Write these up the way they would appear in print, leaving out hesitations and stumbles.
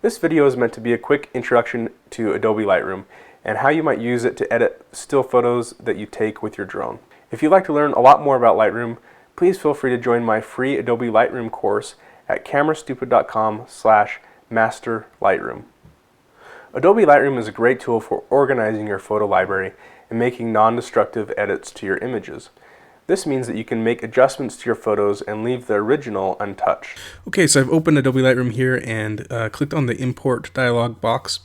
This video is meant to be a quick introduction to Adobe Lightroom and how you might use it to edit still photos that you take with your drone. If you'd like to learn a lot more about Lightroom, please feel free to join my free Adobe Lightroom course at camerastupid.com/masterlightroom. Adobe Lightroom is a great tool for organizing your photo library and making non-destructive edits to your images. This means that you can make adjustments to your photos and leave the original untouched. Okay, so I've opened Adobe Lightroom here and clicked on the import dialog box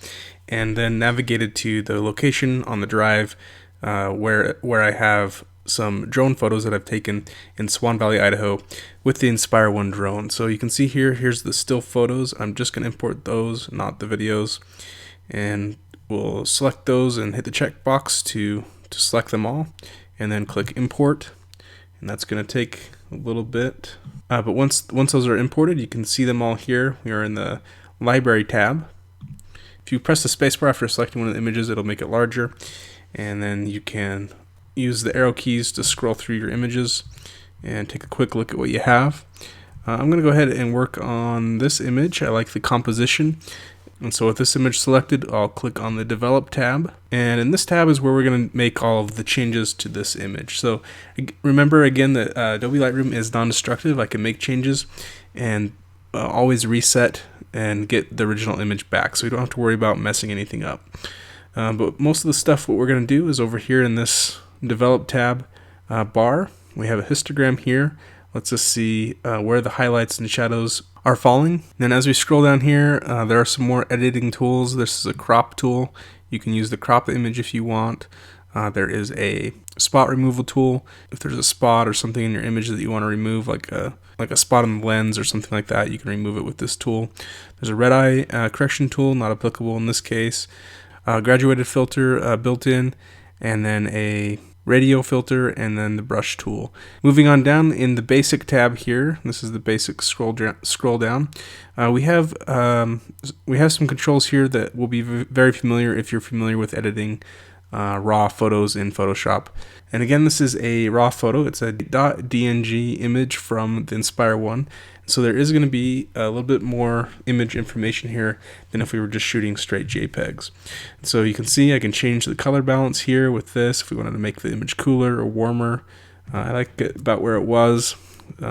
and then navigated to the location on the drive where I have some drone photos that I've taken in Swan Valley, Idaho with the Inspire 1 drone. So you can see here's the still photos. I'm just going to import those, not the videos. And we'll select those and hit the checkbox to select them all. And then click import. And that's going to take a little bit. But once those are imported, you can see them all here. We are in the Library tab. If you press the spacebar after selecting one of the images, it'll make it larger. And then you can use the arrow keys to scroll through your images and take a quick look at what you have. I'm going to go ahead and work on this image. I like the composition. And so with this image selected, I'll click on the Develop tab. And in this tab is where we're going to make all of the changes to this image. So remember again that Adobe Lightroom is non-destructive. I can make changes and always reset and get the original image back. So we don't have to worry about messing anything up. But most of the stuff, what we're going to do is over here in this Develop tab bar, we have a histogram here. Let's just see where the highlights and shadows are falling. Then as we scroll down here, there are some more editing tools. This is a crop tool. You can use the crop image if you want. There is a spot removal tool. If there's a spot or something in your image that you want to remove, like a spot on the lens or something like that, you can remove it with this tool. There's a red eye correction tool, not applicable in this case. Graduated filter built in, and then a radio filter, and then the brush tool. Moving on down in the basic tab here, this is the basic scroll down. We have some controls here that will be very familiar if you're familiar with editing raw photos in Photoshop. And again, this is a raw photo. It's a .dng image from the Inspire 1. So there is going to be a little bit more image information here than if we were just shooting straight JPEGs. So you can see I can change the color balance here with this if we wanted to make the image cooler or warmer. I like it about where it was,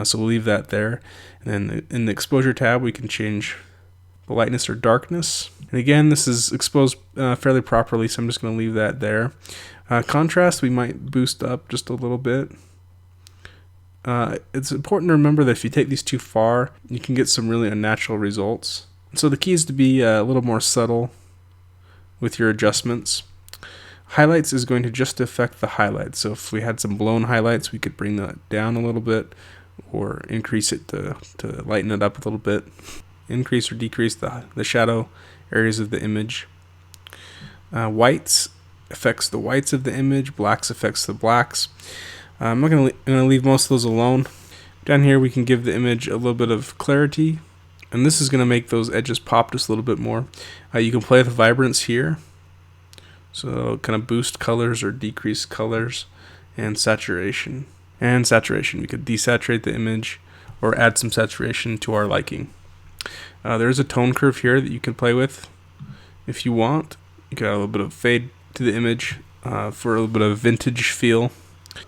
so we'll leave that there. And then in the exposure tab, we can change the lightness or darkness. And again, this is exposed fairly properly, so I'm just going to leave that there. Contrast, we might boost up just a little bit. It's important to remember that if you take these too far, you can get some really unnatural results. So the key is to be a little more subtle with your adjustments. Highlights is going to just affect the highlights. So if we had some blown highlights, we could bring that down a little bit or increase it to lighten it up a little bit. Increase or decrease the shadow areas of the image. Whites affects the whites of the image. Blacks affects the blacks. I'm not going to leave most of those alone. Down here we can give the image a little bit of clarity, and this is going to make those edges pop just a little bit more. You can play with vibrance here, so kind of boost colors or decrease colors, and saturation. And saturation, we could desaturate the image or add some saturation to our liking. There's a tone curve here that you can play with if you want. You can add a little bit of fade to the image for a little bit of vintage feel.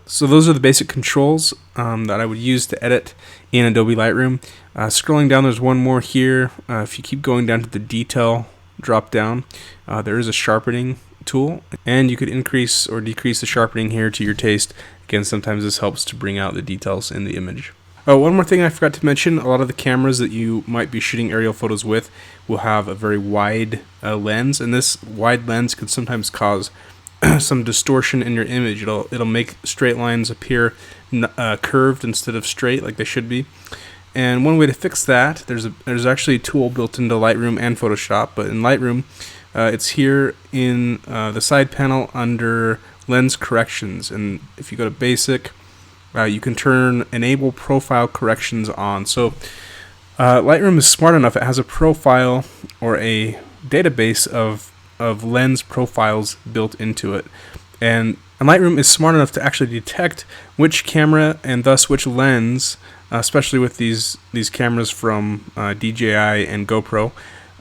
So those are the basic controls that I would use to edit in Adobe Lightroom. Scrolling down, there's one more here. If you keep going down to the detail drop down, there is a sharpening tool, and you could increase or decrease the sharpening here to your taste. Again, sometimes this helps to bring out the details in the image. One more thing I forgot to mention, a lot of the cameras that you might be shooting aerial photos with will have a very wide lens, and this wide lens can sometimes cause some distortion in your image. It'll make straight lines appear curved instead of straight like they should be. And one way to fix that, there's actually a tool built into Lightroom and Photoshop, but in Lightroom, it's here in the side panel under Lens Corrections. And if you go to Basic, you can turn Enable Profile Corrections on. So Lightroom is smart enough; it has a profile or a database of lens profiles built into it, and Lightroom is smart enough to actually detect which camera and thus which lens, especially with these cameras from DJI and GoPro,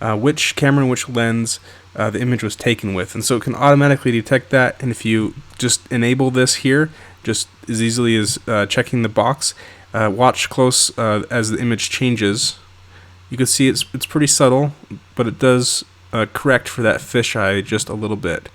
which camera and which lens the image was taken with, and so it can automatically detect that. And if you just enable this here, just as easily as checking the box, watch close as the image changes. You can see it's pretty subtle, but it does correct for that fisheye just a little bit.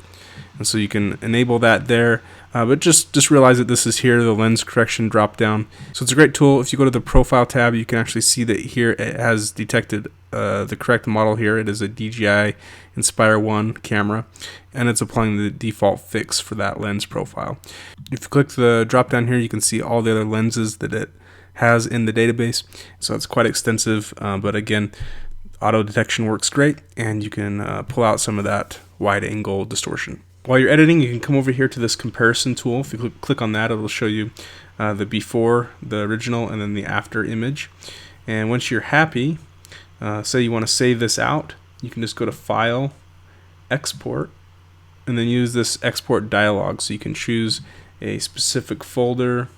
And so you can enable that there, but just realize that this is here, the lens correction drop down. So it's a great tool. If you go to the profile tab, you can actually see that here it has detected the correct model here. It is a DJI Inspire 1 camera, and it's applying the default fix for that lens profile. If you click the drop down here, you can see all the other lenses that it has in the database. So it's quite extensive, but again, auto detection works great, and you can pull out some of that wide angle distortion. While you're editing, you can come over here to this comparison tool. If you click on that, it'll show you the before, the original, and then the after image. And once you're happy, say you want to save this out, you can just go to File, Export, and then use this export dialog. So you can choose a specific folder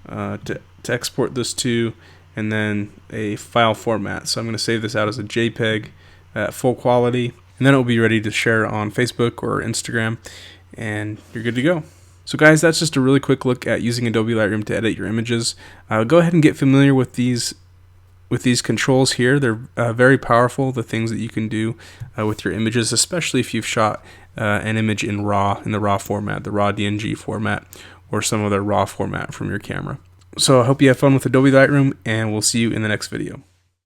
to export this to, and then a file format. So I'm going to save this out as a JPEG at full quality, and then it will be ready to share on Facebook or Instagram, and you're good to go. So guys, that's just a really quick look at using Adobe Lightroom to edit your images. Go ahead and get familiar with these controls here. They're very powerful, the things that you can do with your images, especially if you've shot an image in the RAW format, the RAW DNG format, or some other RAW format from your camera. So I hope you have fun with Adobe Lightroom, and we'll see you in the next video.